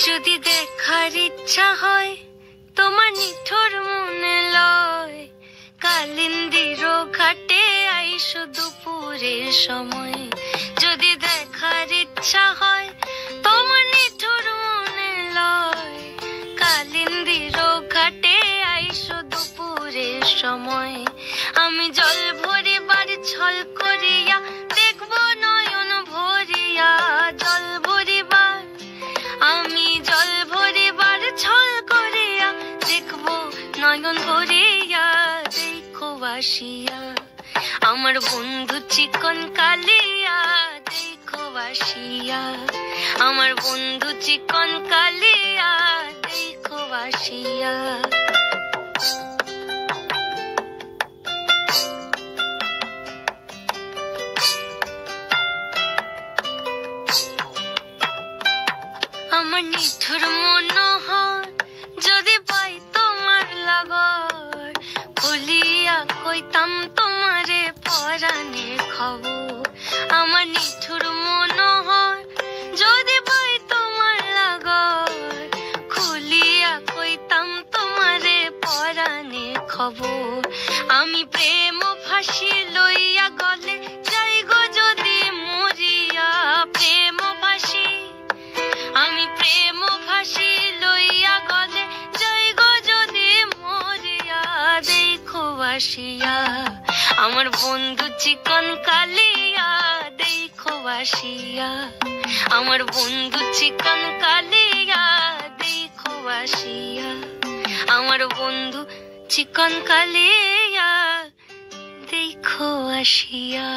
যদি দেখার ইচ্ছা হয় তোমার নিঠুর মনে লয়, কালিন্দির ঘাটে আইসো দুপুরের সময়। যদি দেখার ইচ্ছা হয় তোমার নিঠুর মনে লয়, কালিন্দির ঘাটে আইসো দুপুরের সময়। আমি জল ভরিবার ছল করিয়া দেখবো নয়ন ভরিয়া, জল ভরিবার আমি জল ভরিবার ছল করিয়া দেখবো নয়ন ভরিয়া। দেখো বাসিয়া আমার বন্ধু চিকন কালিয়া, দেখো বাসিয়া আমার বন্ধু চিকন কালিয়া, দেখো বাসিয়া। আমার নিঠুর মনোহর যদি পাই তোমার লাগর, খুলিয়া কইতাম তোমারে পরাণের খবর। আমার নিঠুর মনোহর যদি পাই তোমার লাগর, খুলিয়া কইতাম তোমারে পরাণের খবর। আমি প্রেম ফাঁসি লইয়া গলে যাই গো যদি মরিয়া, প্রেম ফাঁসি আমি প্রেম ফাঁসি লইয়া গলে যাই গো যদি মরিয়া। দেখো বাসিয়া আমার বন্ধু চিকন কালিয়া, দেখো বাসিয়া আমার বন্ধু চিকন কালিয়া, দেখো বাসিয়া আমার বন্ধু চিকন কালিয়া, দেখো আসিয়া।